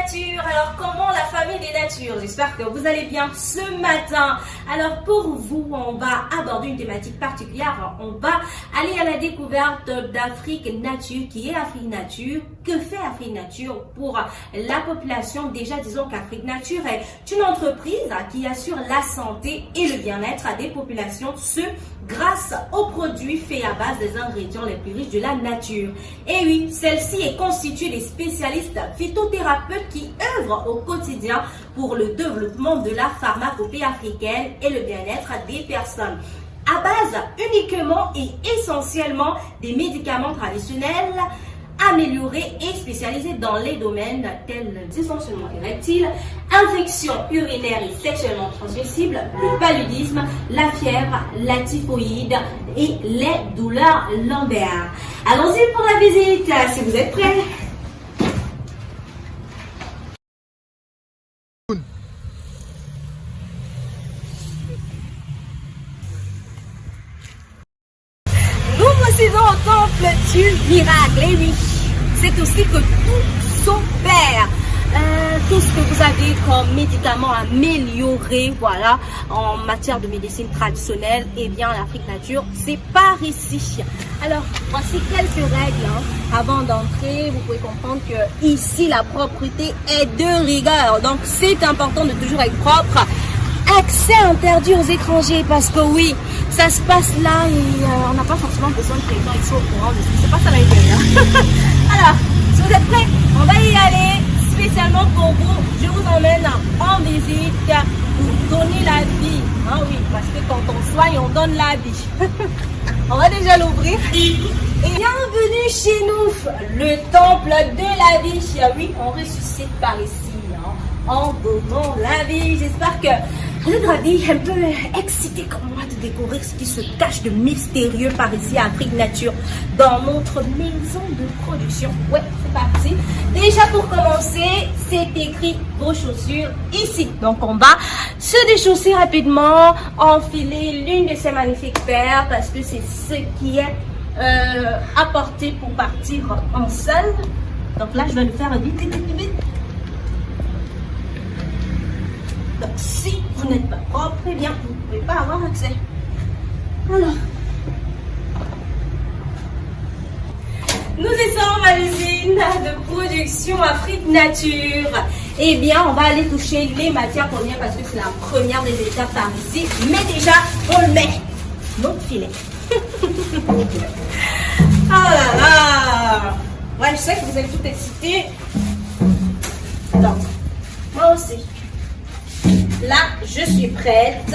nature. Alors comment la famille des natures? J'espère que vous allez bien ce matin. Alors pour vous, on va aborder une thématique particulière. On va aller à la découverte d'Afrique Nature. Qui est Afrique Nature? Que fait Afrique Nature pour la population? Déjà, disons qu'Afrique Nature est une entreprise qui assure la santé et le bien-être des populations, ce grâce aux produits faits à base des ingrédients les plus riches de la nature. Et oui, celle-ci est constituée des spécialistes phytothérapeutes qui œuvrent au quotidien pour le développement de la pharmacopée africaine et le bien-être des personnes. À base uniquement et essentiellement des médicaments traditionnels, améliorés et spécialisés dans les domaines tels le dysfonctionnement érectile, infections urinaires et sexuellement transmissibles, le paludisme, la fièvre, la typhoïde et les douleurs lombaires. Allons-y pour la visite, si vous êtes prêts. Nous voici au temple du miracle. Et oui, c'est aussi que tout s'opère. Tout ce que vous avez comme médicaments améliorés, voilà, en matière de médecine traditionnelle, et bien l'Afrique Nature, c'est par ici. Alors, voici quelques règles. Avant d'entrer, vous pouvez comprendre que ici, la propreté est de rigueur. Donc, c'est important de toujours être propre. Accès interdit aux étrangers parce que oui, ça se passe là et on n'a pas forcément besoin que les gens soient au courant de ce qui se passe à l'intérieur. Alors, si vous êtes prêts, on va y aller. Spécialement pour vous, je vous emmène en visite pour donner la vie. Ah oui, parce que quand on soigne, on donne la vie. On va déjà l'ouvrir. Et bienvenue chez nous, le temple de la vie. Oui, on ressuscite par ici, en donnant la vie. J'espère que vous êtes un peu excité comme moi de découvrir ce qui se cache de mystérieux par ici à Afrique Nature dans notre maison de production. Ouais, c'est parti. Déjà pour commencer, c'est écrit vos chaussures ici. Donc on va se déchausser rapidement, enfiler l'une de ces magnifiques paires parce que c'est ce qui est apporté pour partir en seul. Donc là, je vais le faire vite, vite, vite, vite. Donc, si vous n'êtes pas propre, eh bien, vous ne pouvez pas avoir accès. Alors, nous y sommes à l'usine de production Afrique Nature. Eh bien, on va aller toucher les matières premières parce que c'est la première des étapes par ici. Mais déjà, on le met. Notre filet. Ah là là. Ouais, je sais que vous êtes tout excités. Donc, moi aussi. Là, je suis prête.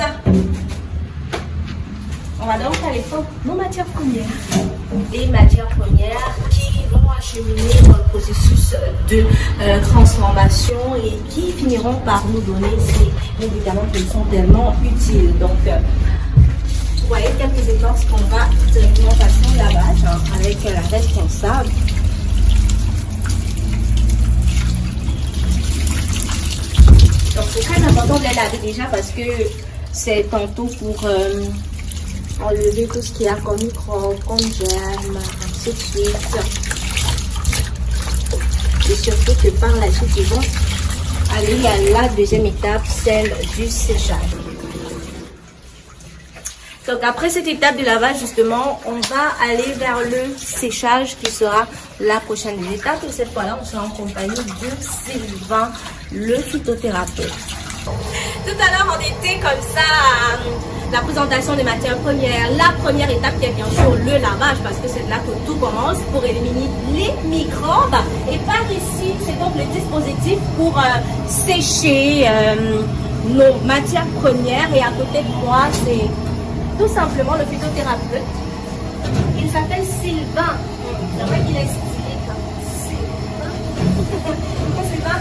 On va donc aller prendre nos matières premières. Les matières premières qui vont acheminer dans le processus de transformation et qui finiront par nous donner ces médicaments qui sont tellement utiles. Donc, vous voyez quelques écorces qu'on va directement passer au lavage avec la responsable. Donc c'est très important de les laver déjà parce que c'est tantôt pour enlever tout ce qu'il y a comme microbes, comme germes, ainsi de suite. Et surtout que par la suite, ils vont aller à la deuxième étape, celle du séchage. Donc après cette étape de lavage, justement, on va aller vers le séchage qui sera la prochaine étape. Et cette fois-là, on sera en compagnie de Sylvain, le phytothérapeute. Tout à l'heure, on était comme ça à la présentation des matières premières. La première étape qui est bien sûr le lavage parce que c'est là que tout commence pour éliminer les microbes. Et par ici, c'est donc le dispositif pour sécher nos matières premières. Et à côté de moi, c'est tout simplement le phytothérapeute. Il s'appelle Sylvain. C'est vrai qu'il est stylé comme Sylvain. Sylvain,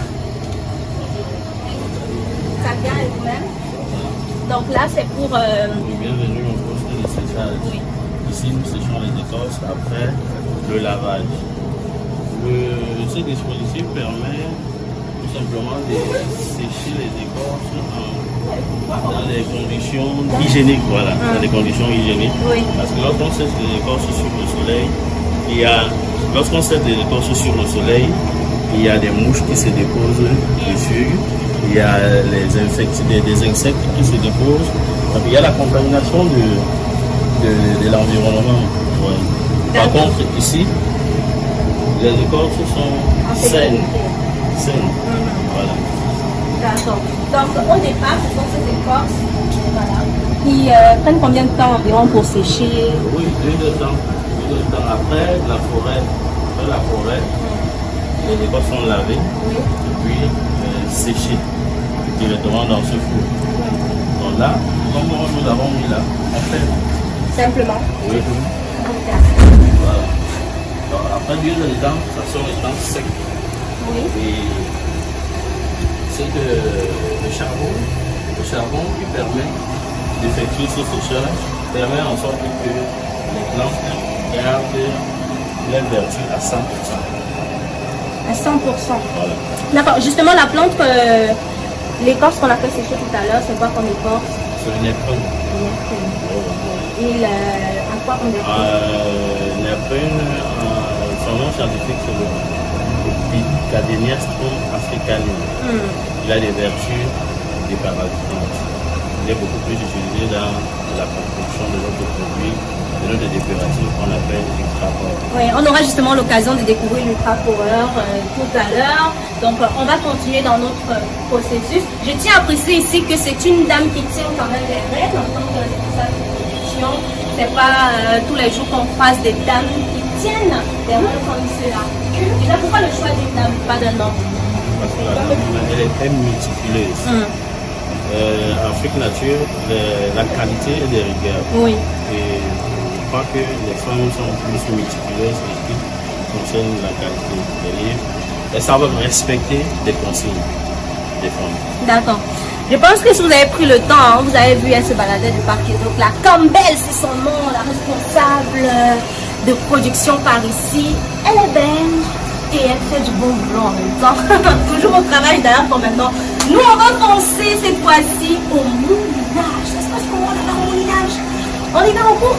ça vient et vous-même. Donc là, c'est pour... Bienvenue au poste de séchage. Oui. Ici, nous séchons les écorces après le lavage. Ce dispositif permet tout simplement de sécher les écorces dans des conditions hygiéniques, voilà, dans des conditions hygiéniques. Oui. Parce que lorsqu'on sèche les écorces sur le soleil, lorsqu'on sèche les écorces sur le soleil, il y a des mouches qui se déposent dessus, il y a des insectes qui se déposent. Donc, il y a la contamination de l'environnement. Ouais. Par contre, ici, les écorces sont saines. Voilà. D'accord. Donc, au départ, ce sont ces écorces qui prennent combien de temps environ pour sécher? Oui, 2 temps. Après la forêt, les écorces sont lavées et puis séchées directement dans ce four. Donc là, comme nous avons mis là, on fait. Simplement? Oui. Voilà. Donc, après 2 temps, ça sort les temps secs. Oui. Et c'est le charbon qui permet d'effectuer ce séchage, permet en sorte que les plantes gardent leur vertu à 100%. À 100%. Voilà. D'accord. Justement, la plante, l'écorce qu'on a fait sécher tout à l'heure, c'est quoi comme écorce? C'est une épreuve. Et à quoi on L'épreuve, son nom scientifique, c'est le Picadeniastrum africanum. Il a des vertus déparasitantes. Il est beaucoup plus utilisé dans la construction de notre produit, de notre dépuratif qu'on appelle ultraporeur. Oui, on aura justement l'occasion de découvrir l'ultraporeur tout à l'heure. Donc, on va continuer dans notre processus. Je tiens à préciser ici que c'est une dame qui tient quand même les rênes en tant que responsable de production. C'est pas tous les jours qu'on croise des dames qui tiennent des rênes comme cela. Déjà, pourquoi le choix d'une dame, pas d'un homme? Parce que la dame, elle est très multifileuse. Afrique Nature, la qualité est de rigueur. Oui. Et je crois que les femmes sont plus multifileuses et qui concernent la qualité des livres. Elles savent respecter des consignes des femmes. D'accord. Je pense que si vous avez pris le temps, vous avez vu, elle se baladait de part et d'autre. La Campbell, c'est son nom, la responsable de production par ici. Elle est belle et elle fait du bon boulot en même temps. Toujours au travail d'ailleurs pour maintenant. Nous, on va penser cette fois-ci au moulinage. Ça se passe comment là-bas au moulinage? On y va en cours.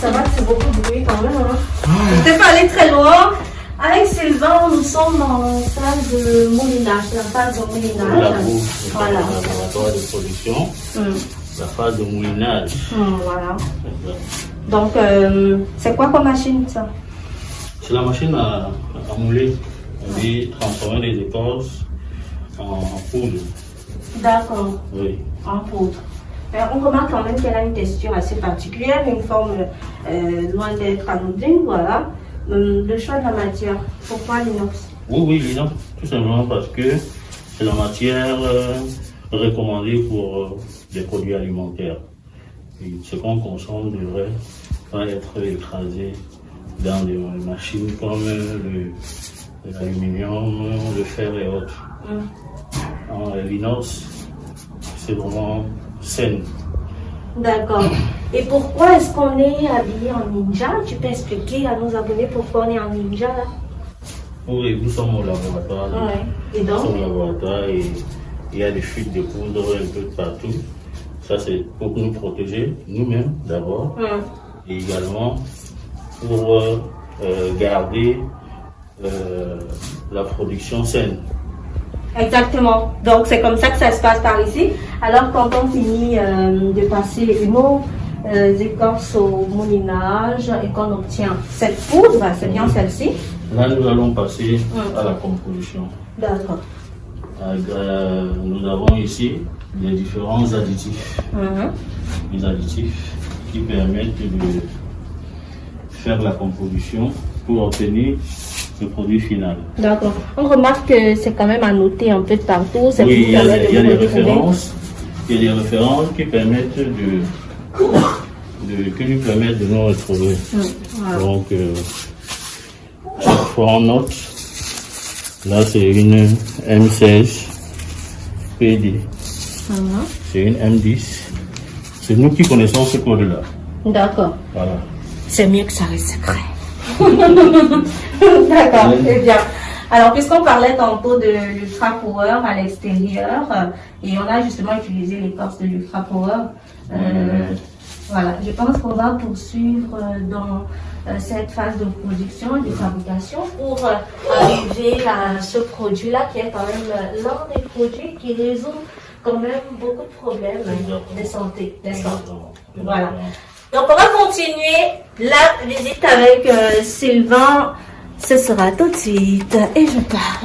Ça va, c'est beaucoup de bruit quand même. Hein. Peut-être pas aller très loin. Avec Sylvain, nous sommes en salle de moulinage, la phase de moulinage. Voilà. Le laboratoire de production, la phase de moulinage. Voilà. Donc, c'est quoi comme machine ça? C'est la machine à mouler, et transformer les écorces en poudre. D'accord. Oui. En poudre. On remarque quand même qu'elle a une texture assez particulière, une forme loin d'être anodine, voilà. Le choix de la matière, pourquoi l'inox? Oui, l'inox, tout simplement parce que c'est la matière recommandée pour des produits alimentaires. Et ce qu'on consomme devrait pas être écrasé dans des machines comme l'aluminium, le fer et autres. L'inox, c'est vraiment sain. D'accord. Et pourquoi est-ce qu'on est habillé en ninja? Tu peux expliquer à nos abonnés pourquoi on est en ninja là? Oui, nous sommes au laboratoire. Ouais. Et donc? Nous sommes au laboratoire et il y a des fuites de poudre un peu partout. Ça, c'est pour nous protéger nous-mêmes d'abord. Et également pour garder la production saine. Exactement. Donc c'est comme ça que ça se passe par ici. Alors quand on finit de passer nos écorces au moulinage et qu'on obtient cette poudre, c'est bien celle-ci. Là, nous allons passer à la composition. D'accord. Nous avons ici les différents additifs. Les additifs qui permettent de faire la composition pour obtenir le produit final. D'accord. On remarque que c'est quand même annoté un peu de partout. Oui, il y a des références. Il y a des références qui permettent qui nous permettent de nous retrouver. Voilà. Donc, chaque fois on note. Là, c'est une M16 PD. C'est une M10. C'est nous qui connaissons ce code-là. D'accord. Voilà. C'est mieux que ça reste secret. D'accord, très bien. Alors, puisqu'on parlait tantôt de l'Ultra Power à l'extérieur, et on a justement utilisé l'écorce de l'Ultra Power, voilà, je pense qu'on va poursuivre dans cette phase de production et de fabrication pour arriver à ce produit-là qui est quand même l'un des produits qui résout quand même beaucoup de problèmes de santé, n'est-ce pas? Voilà. Donc on va continuer la visite avec Sylvain. Ce sera tout de suite et je pars.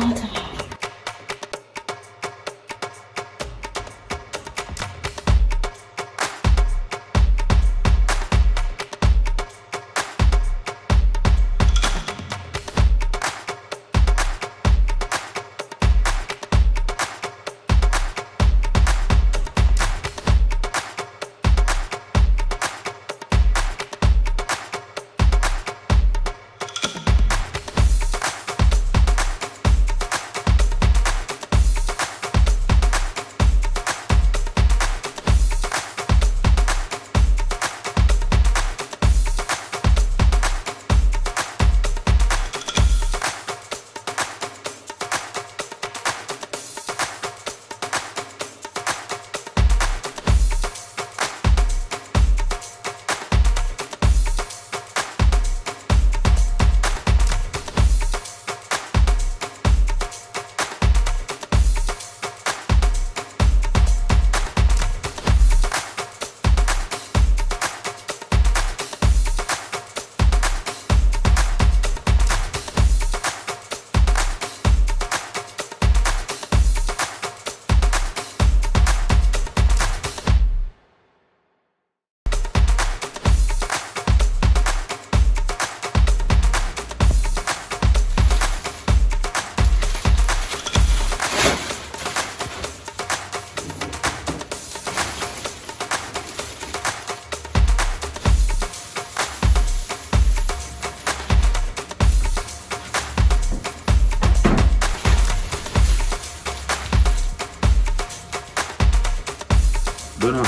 Bernard.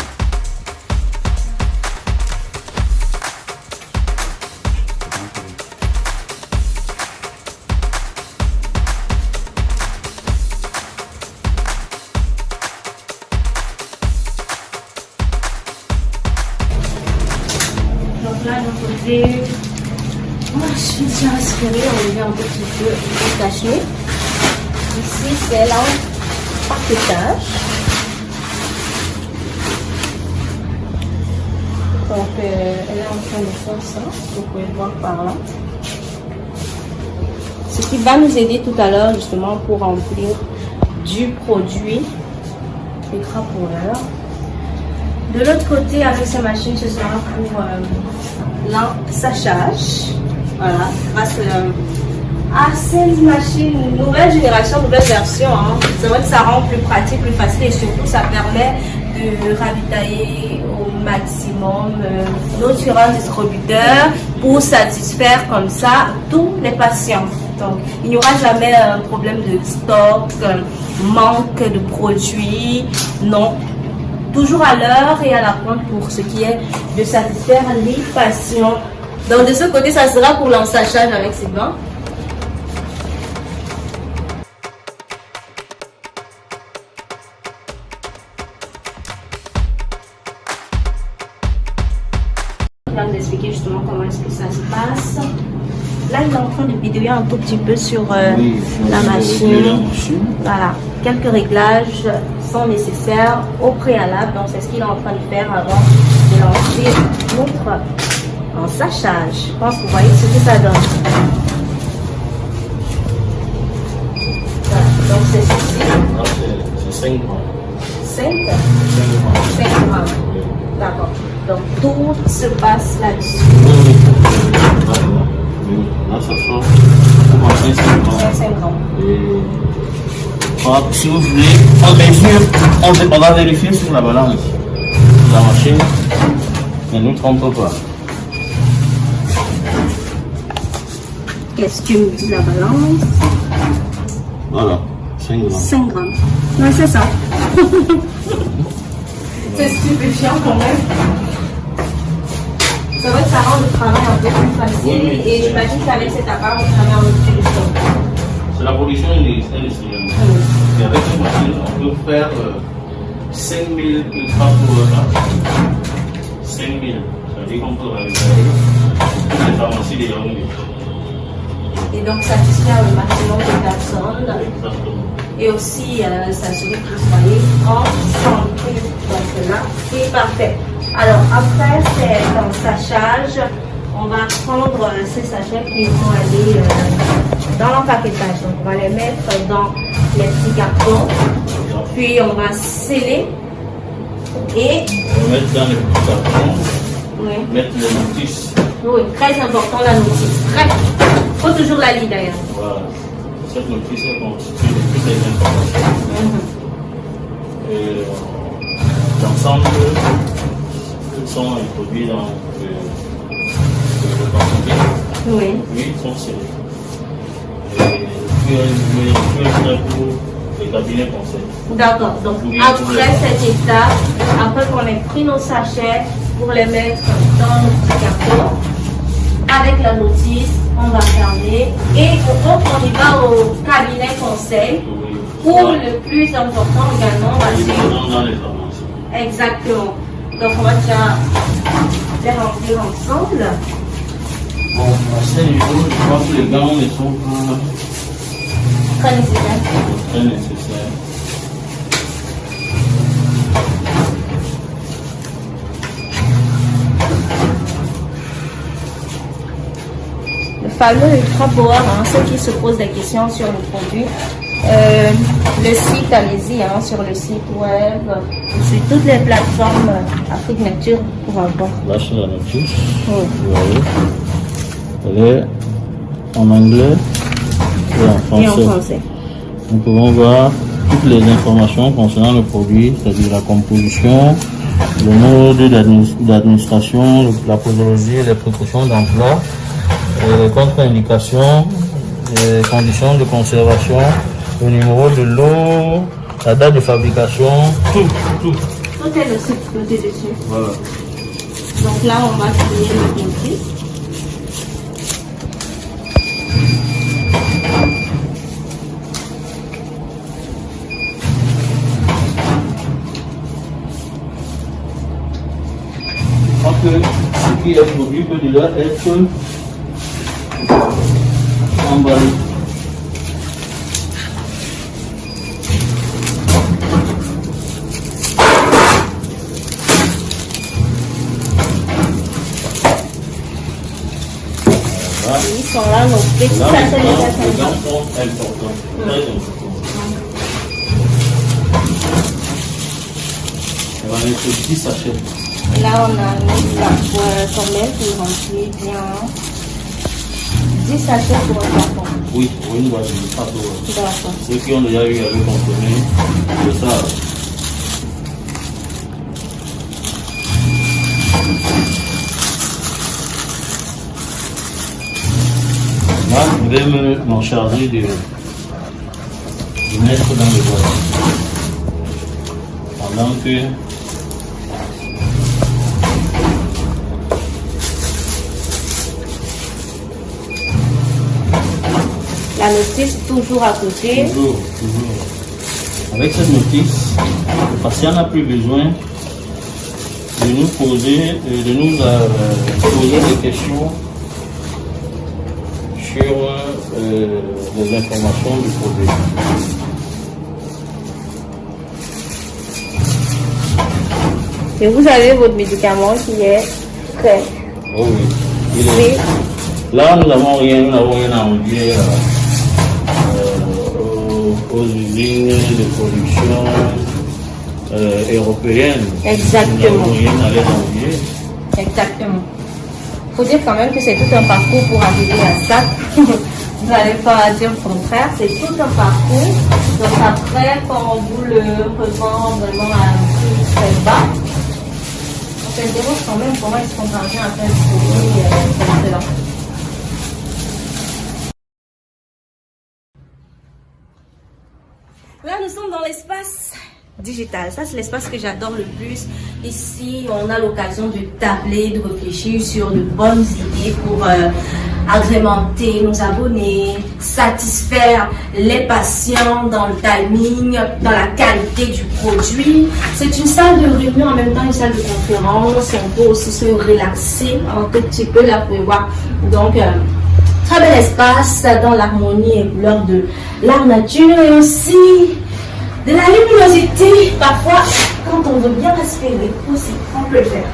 Donc là, de côté, moi je suis déjà aspirée, on est un petit peu détaché. Ici, c'est l'empaquetage. Donc, elle est en train de faire ça, vous pouvez voir par là. Ce qui va nous aider tout à l'heure justement pour remplir du produit Ultra Power. De l'autre côté, avec ces machines, ce sera pour l'ensachage. Voilà, grâce à ces machines, nouvelle génération, nouvelle version. Hein. C'est vrai que ça rend plus pratique, plus facile et surtout ça permet de ravitailler au maximum nos différents distributeurs pour satisfaire comme ça tous les patients. Donc, il n'y aura jamais un problème de stock, manque de produits, non. Toujours à l'heure et à la pointe pour ce qui est de satisfaire les patients. Donc, de ce côté, ça sera pour l'ensachage avec Sylvain. Il va nous expliquer justement comment est-ce que ça se passe. Là, il est en train de vidéoyer un tout petit peu sur la machine. Voilà, quelques réglages sont nécessaires au préalable. Donc, c'est ce qu'il est en train de faire avant de lancer notre ensachage. Je pense que vous voyez ce que ça donne. Voilà, donc c'est ceci. C'est 5 grammes. 5 grammes. D'accord. Donc, tout se passe là-dessus. Là, ça sera pour 5 grammes. Et si vous voulez, on va vérifier sur la balance de la machine. Ne nous trompe pas. Qu'est-ce que tu me dis la balance? Voilà, 5 grammes. 5 grammes. Ouais, c'est ça. C'est stupéfiant quand même. C'est vrai que ça rend le travail un peu plus facile et j'imagine qu'avec cet appareil, on travaille en utilisant. C'est la production industrielle. Et avec cette machine, on peut faire 5000 ultra pour 5000. Ça veut dire qu'on peut ravitailler les pharmacies des Yaoundé. Et donc satisfaire le maximum de personnes. Exactement. Et aussi s'assurer que vous soyez en santé. Donc là, c'est parfait. Alors après cet ensachage, on va prendre ces sachets qui vont aller dans l'empaquetage. Donc on va les mettre dans les petits cartons, puis on va sceller et On va mettre dans les petits cartons, oui. mettre les notices. Oui, très important la notice. Il faut toujours la lire d'ailleurs. Voilà. Cette notice est constituée de toutes les informations. Et l'ensemble sont introduits dans le papier. Oui. Puis ils sont scellés. Et puis pour les cabinets conseils. D'accord. Donc après cette étape, après qu'on ait pris nos sachets pour les mettre dans nos petits cartons, avec la notice, on va fermer et on y va au cabinet conseil. Pour le plus important également, on va suivre. Dans les pharmacies. Exactement. Donc on va déjà les remplir ensemble. Bon, à ce niveau, je crois que les gants ne sont pas Très nécessaire. très nécessaires. Le fameux Ultra Power, hein, ceux qui se posent des questions sur le produit. Le site, allez-y, hein, sur le site web, sur toutes les plateformes Afrique Nature pour avoir. Là, c'est la notice. Oui. Vous voyez. Elle est en anglais et en Et en français. français. Nous pouvons voir toutes les informations concernant le produit, c'est-à-dire la composition, le mode d'administration, la posologie, les précautions d'emploi, les contre-indications, les conditions de conservation, le numéro de l'eau, la date de fabrication, tout. Tout est noté dessus. Voilà. Donc là, on va créer le produit. Je crois que ce qui est produit peut déjà être emballé. Ils sont là, nos petits Là, sachets les de gants sachets. sont importants, très importants. va mettre 10 sachets. Là, on a un sac quand même qui est rempli bien. 10 sachets pour un carton. Oui, pour une boîte de pâte. D'accord. Ceux qui ont déjà eu à le consommer, le savent. Là, je vais m'en charger de mettre dans le boîtier. Pendant que la notice toujours à côté. Toujours. Avec cette notice, le patient n'a plus besoin de nous poser des questions sur les informations du produit. Et vous avez votre médicament qui est prêt. Oh oui. Là, nous n'avons rien à envier aux usines de production européennes. Exactement. Nous n'avons rien à les envier. Exactement. Il faut dire quand même que c'est tout un parcours pour arriver à ça. Vous n'allez pas dire le contraire, c'est tout un parcours. Donc après, quand on vous le revend vraiment à un prix très bas, on s'interroge quand même comment est-ce qu'on parvient à faire ce produit excellent. Là, nous sommes dans l'espace digital. Ça, c'est l'espace que j'adore le plus. Ici, on a l'occasion de tabler, de réfléchir sur de bonnes idées pour agrémenter nos abonnés, satisfaire les patients dans le timing, dans la qualité du produit. C'est une salle de réunion, en même temps une salle de conférence. On peut aussi se relaxer un tout petit peu, là, vous pouvez voir. Donc, très bel espace dans l'harmonie et couleur de l'art nature et aussi de la luminosité. Parfois, quand on veut bien respirer aussi, on peut le faire.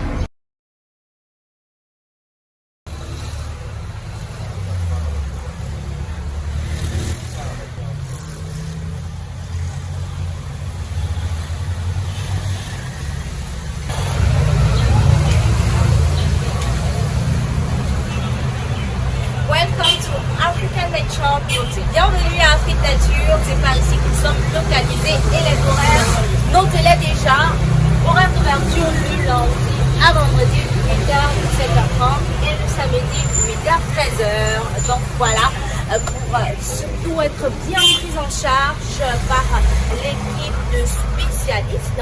Welcome to African Nature Beauty. Bienvenue à Afrique Nature. C'est par ici que nous sommes localisés et les horaires, notez-les déjà. Horaire d'ouverture le lundi à vendredi 8h, 17h30 et le samedi 8h, 13h. Donc voilà, pour surtout être bien pris en charge par l'équipe de spécialistes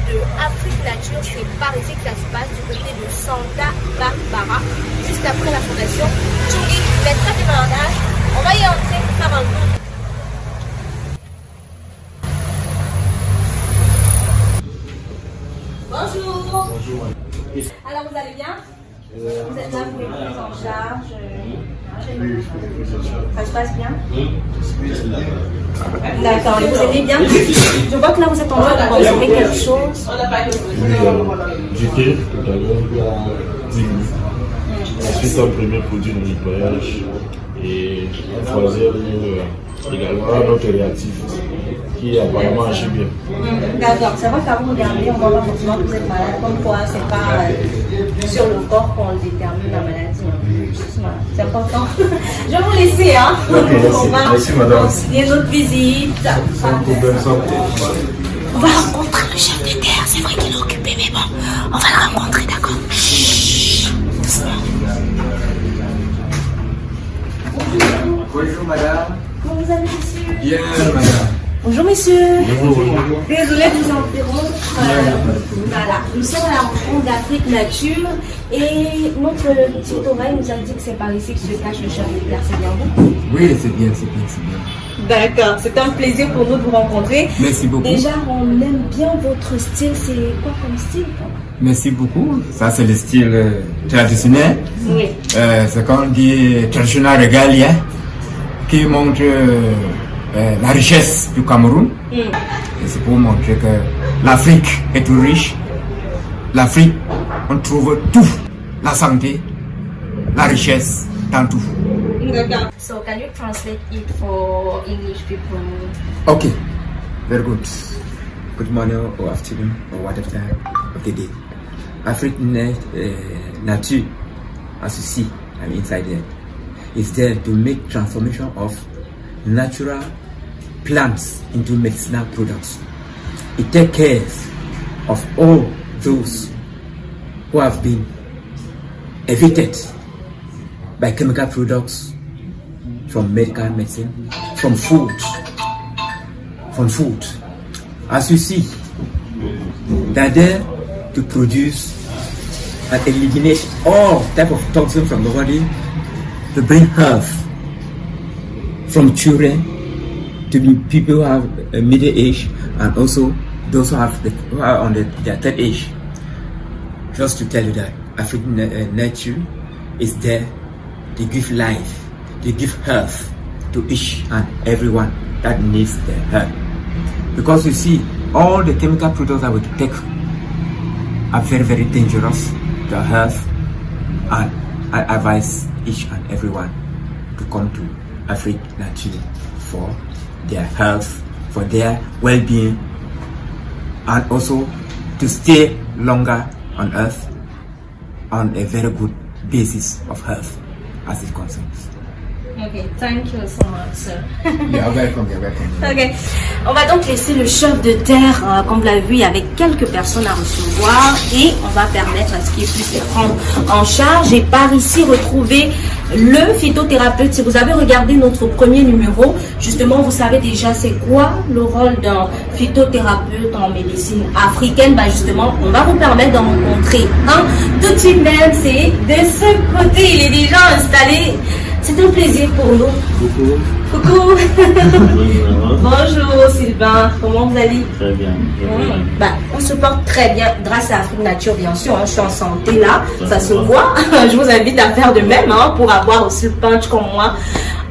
de Afrique Nature. C'est par ici que ça se passe, du côté de Santa Barbara, juste après la fondation Tchougi. Vous êtes très démarrage. On va y entrer pour faire un tour. Bonjour. Bonjour. Alors vous allez bien? Vous êtes là pour les prises en charge? Ça se passe bien? D'accord, et vous allez bien? Je vois que là vous êtes en train de consommer quelque chose. J'étais tout à l'heure il y a 10 minutes. Ensuite, un premier produit de nettoyage et un troisième également un autre réactif qui apparemment agit bien. D'accord, c'est vrai qu'à vous regarder, on voit pas forcément que vous êtes malade, comme quoi c'est pas sur le corps qu'on détermine la maladie. Voilà, c'est important. Je vais vous laisser, hein. Merci. Merci, madame. Continuer notre visite. Sans problème, sans problème. On va rencontrer le chef de terre, c'est vrai qu'il est occupé, mais bon, on va le rencontrer, d'accord? Doucement. Bonjour madame. Comment vous allez, monsieur? Bien madame. Bonjour, monsieur. Bonjour. Désolée de vous interrompre. Voilà, nous sommes à la rencontre d'Afrique Nature et notre petite oreille nous a dit que c'est par ici que se cache le chef de terre. C'est bien vous? Oui, c'est bien, c'est bien, c'est bien. D'accord, c'est un plaisir pour nous de vous rencontrer. Merci beaucoup. Déjà, on aime bien votre style. C'est quoi comme style? Merci beaucoup. Ça, c'est le style traditionnel. Oui. C'est comme on dit traditionnel régalien qui montre la richesse du Cameroun. Et c'est pour montrer que l'Afrique est tout riche. L'Afrique, on trouve tout. La santé, la richesse, dans tout. So, can you translate it for English people? Okay, very good. good morning or afternoon or whatever time of the day. Afrique Nature, as you see, I'm inside there, is there to make transformation of natural plants into medicinal products. It takes care of all those who have been evicted by chemical products from medical medicine, from food. As you see, they are there to produce and eliminate all type of toxins from the body, to bring health from children to people who have a middle age, and also those who are on their third age. Just to tell you that African Nature is there to give life, to give health to each and everyone that needs the help. Because you see, all the chemical products that we take are very, very dangerous to our health, and I advise each and everyone to come to Afrique Nature for their health, for their well-being, and also to stay longer on earth on a very good basis of health as it concerns. Ok, thank you so much, sir. You're welcome. Ok, on va donc laisser le chef de terre, comme vous l'avez vu, avec quelques personnes à recevoir, et on va permettre à ce qu'il puisse les prendre en charge. Et par ici, retrouver le phytothérapeute. Si vous avez regardé notre premier numéro, justement, vous savez déjà c'est quoi le rôle d'un phytothérapeute en médecine africaine. Bah justement, on va vous permettre d'en rencontrer un tout de suite même. C'est de ce côté, il est déjà installé. C'est un plaisir pour nous. Coucou. Bonjour Sylvain, comment vous allez? Très bien. On se porte très bien grâce à Afrique Nature, bien sûr. Je suis en santé là, ça se voit. Je vous invite à faire de même pour avoir aussi le punch comme moi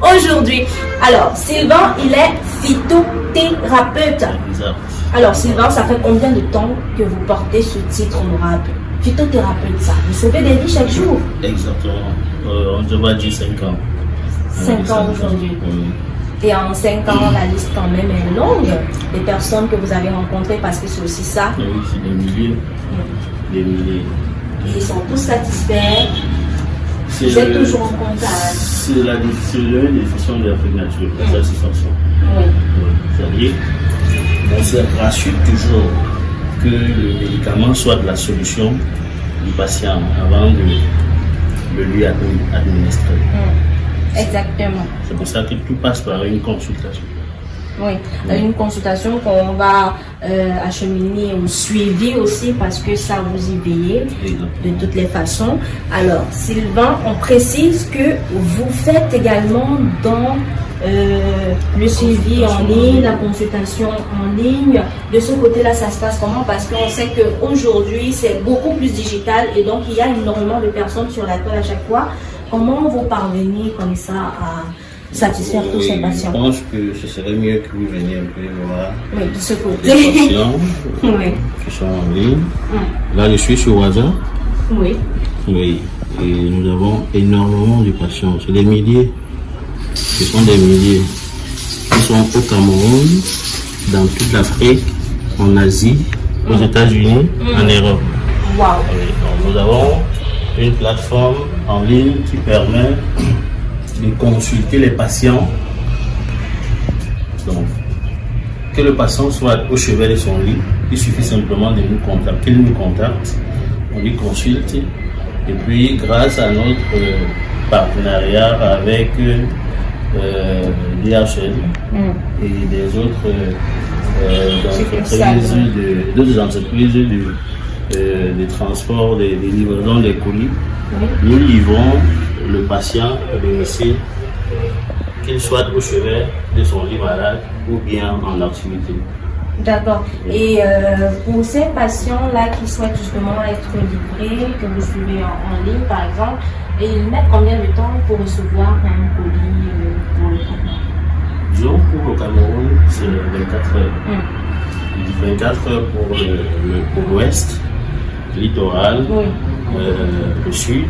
aujourd'hui. Alors, Sylvain, il est phytothérapeute. Exact. Alors, Sylvain, ça fait combien de temps que vous portez ce titre honorable? Phytothérapeute, ça. Vous sauvez des vies chaque jour? Exactement. On devrait dire 5 ans. 5 ans aujourd'hui. Oui. Et en 5 ans, la liste quand même est longue. Les personnes que vous avez rencontrées, parce que c'est aussi ça. Oui, c'est des milliers. Des milliers. Ils sont tous satisfaits. C'est Vous êtes toujours en contact. C'est l'une des façons de l'Afrique Nature, la satisfaction. Oui. C'est-à-dire, on se rassure toujours que le médicament soit de la solution du patient avant de lui administrer. Exactement. C'est pour ça que tout passe par une consultation. Oui, une consultation qu'on va acheminer au suivi aussi parce que ça vous y veillez de toutes les façons. Alors, Sylvain, on précise que vous faites également dans le suivi en ligne, la consultation en ligne. De ce côté-là, ça se passe comment? Parce qu'on sait qu'aujourd'hui, c'est beaucoup plus digital et donc il y a énormément de personnes sur la toile à chaque fois. Comment vous parvenez comme ça à satisfaire tous ces patients? Je pense que ce serait mieux que vous veniez un peu voir de ce côté. les patients qui sont en ligne. Là, je suis sur WhatsApp. Oui. Oui. Et nous avons énormément de patients. C'est des milliers. Ce sont des milliers. Ils sont au Cameroun, dans toute l'Afrique, en Asie, aux États-Unis, en Europe. Wow. Oui. Donc, nous avons une plateforme en ligne qui permet de consulter les patients. Donc, que le patient soit au chevet de son lit, il suffit simplement de nous contacter, qu'il nous contacte, on lui consulte, et puis grâce à notre partenariat avec DHL et des autres entreprises de transport, des livraisons des colis, nous livrons le patient à domicile, qu'il soit au chevet de son lit malade ou bien en activité. D'accord. Et pour ces patients-là qui souhaitent justement être livrés, que vous suivez en ligne par exemple, et ils mettent combien de temps pour recevoir un colis pour le traitement? Disons pour le Cameroun, c'est 24 heures. 24 heures pour l'ouest, littoral, le sud,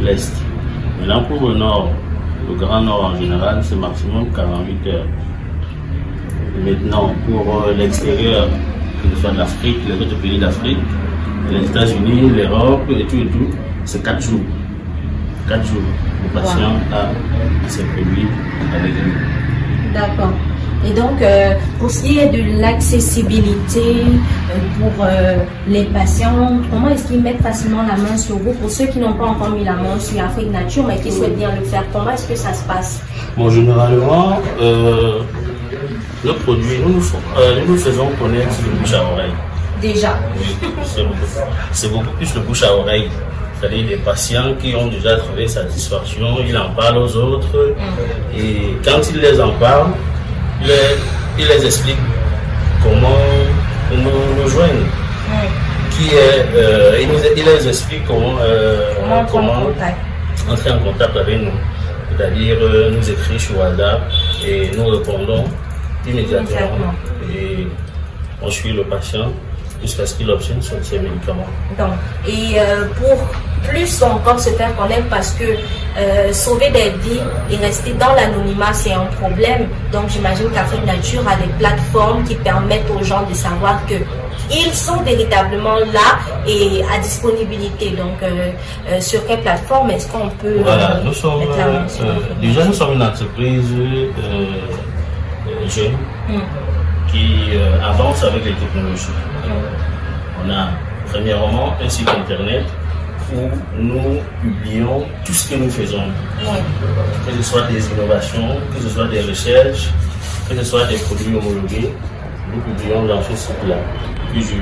l'est. Maintenant pour le nord, le grand nord en général, c'est maximum 48 heures. Maintenant pour l'extérieur, que ce soit de l'Afrique, les autres pays d'Afrique, les États-Unis, l'Europe et tout, c'est 4 jours. 4 jours. Le patient a ses produits avec lui. D'accord. Et donc, pour ce qui est de l'accessibilité pour les patients, comment est-ce qu'ils mettent facilement la main sur vous? Pour ceux qui n'ont pas encore mis la main sur Afrique Nature, mais qui souhaitent bien le faire, comment est-ce que ça se passe? Bon, généralement, le produit, nous nous faisons connaître le bouche à oreille. Déjà. Oui, c'est beaucoup plus le bouche à oreille. C'est-à-dire des patients qui ont déjà trouvé satisfaction, ils en parlent aux autres. Et quand ils les en parlent, ils les expliquent comment nous joindre. Il les explique comment entrer en contact avec nous. C'est-à-dire nous écrire sur WhatsApp et nous répondons immédiatement. Et on suit le patient jusqu'à ce qu'il obtienne ses médicaments. Donc, et pour plus encore se faire connaître, parce que sauver des vies et rester dans l'anonymat, c'est un problème. Donc j'imagine qu'Afrique Nature a des plateformes qui permettent aux gens de savoir que ils sont véritablement là et à disponibilité. Donc sur quelle plateforme est-ce qu'on peut voilà, nous sommes déjà nous sommes une entreprise jeune qui avance avec les technologies. On a premièrement un site internet où nous publions tout ce que nous faisons. Que ce soit des innovations, que ce soit des recherches, que ce soit des produits homologués, nous publions dans ce site-là. Puis je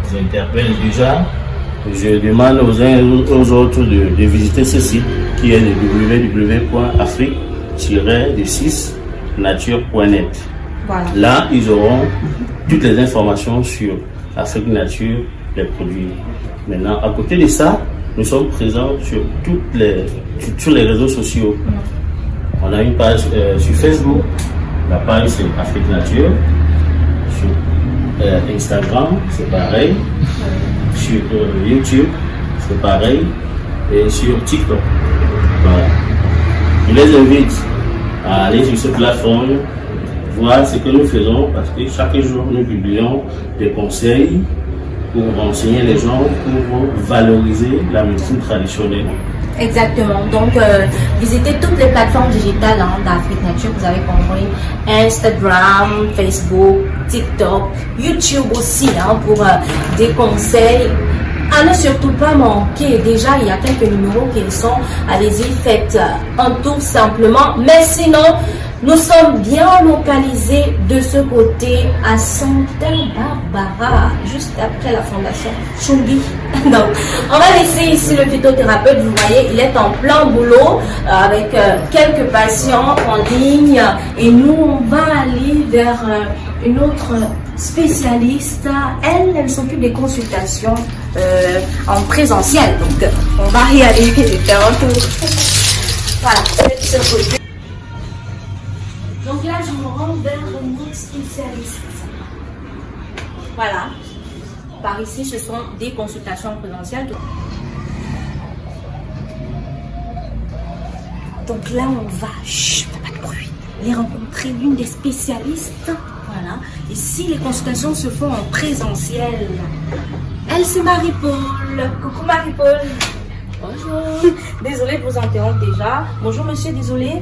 vous interpelle déjà, je demande aux uns et aux autres de visiter ce site qui est www.afrique-nature.net. Voilà. Là, ils auront toutes les informations sur Afrique Nature, les produits. Maintenant, à côté de ça, nous sommes présents sur tous les réseaux sociaux. On a une page sur Facebook, la page c'est Afrique Nature. Sur Instagram, c'est pareil. Sur YouTube, c'est pareil. Et sur TikTok. Voilà. Je les invite à aller sur cette plateforme, voir ce que nous faisons, parce que chaque jour nous publions des conseils pour renseigner les gens, pour valoriser la médecine traditionnelle. Exactement. Donc, visitez toutes les plateformes digitales d'Afrique Nature. Vous avez compris. Instagram, Facebook, TikTok, YouTube aussi, pour des conseils. À ne surtout pas manquer. Déjà, il y a quelques numéros qui sont. Allez-y, faites un tour simplement. Mais sinon, nous sommes bien localisés de ce côté à Santa Barbara, juste après la fondation Chumbi. Donc, on va laisser ici le phytothérapeute. Vous voyez, il est en plein boulot avec quelques patients en ligne. Et nous, on va aller vers une autre spécialiste. Elle s'occupe des consultations en présentiel. Donc, on va y aller faire un tour. Voilà, de ce côté. Donc là, je me rends vers une autre spécialiste. Voilà. Par ici, ce sont des consultations présentielles. Donc là, on va, pas de bruit, les rencontrer l'une des spécialistes. Voilà. Ici, les consultations se font en présentiel. Elle, c'est Marie-Paul. Coucou Marie-Paul. Bonjour. Désolée de vous interrompre déjà. Bonjour monsieur, désolée.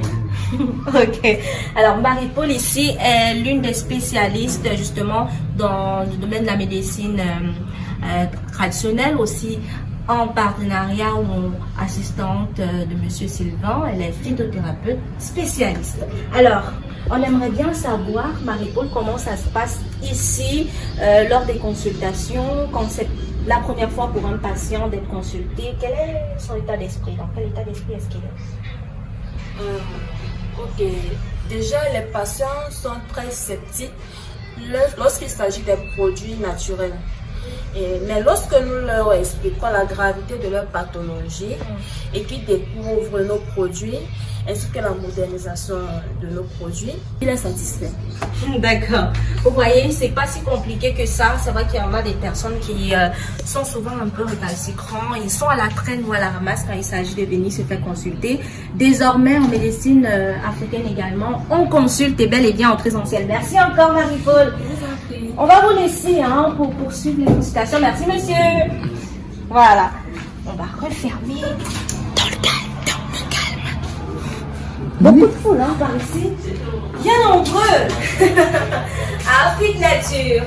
Ok. Alors Marie-Paul ici est l'une des spécialistes justement dans le domaine de la médecine traditionnelle, aussi en partenariat ou assistante de monsieur Sylvain. Elle est phytothérapeute spécialiste. Alors, on aimerait bien savoir, Marie-Paul, comment ça se passe ici lors des consultations, quand c'est la première fois pour un patient d'être consulté. Quel est son état d'esprit? Dans quel état d'esprit est-ce qu'il est? Ok. Déjà, les patients sont très sceptiques lorsqu'il s'agit des produits naturels. Mais lorsque nous leur expliquons la gravité de leur pathologie et qu'ils découvrent nos produits ainsi que la modernisation de nos produits, il est satisfait. D'accord. Vous voyez, c'est pas si compliqué que ça. C'est vrai qu'il y en a des personnes qui sont souvent un peu récalcitrants. Ils sont à la traîne ou à la ramasse quand il s'agit de venir se faire consulter. Désormais, en médecine africaine également, on consulte et bel et bien en présentiel. Merci encore, Marie-Paul. On va vous laisser hein, pour poursuivre les consultations. Merci, monsieur. Voilà. On va refermer dans le calme. Beaucoup de foule hein, par ici. Bien nombreux. Afrique Nature.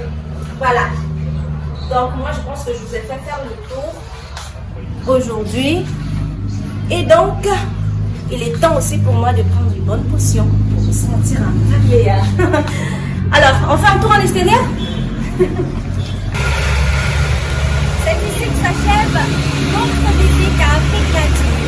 Voilà. Donc, moi, je pense que je vous ai fait faire le tour aujourd'hui. Et donc, il est temps aussi pour moi de prendre une bonne potion pour me sentir un peu vieillard. Alors, on fait un tour à l'extérieur. C'est ici que s'achève notre visite à Afrique Nature.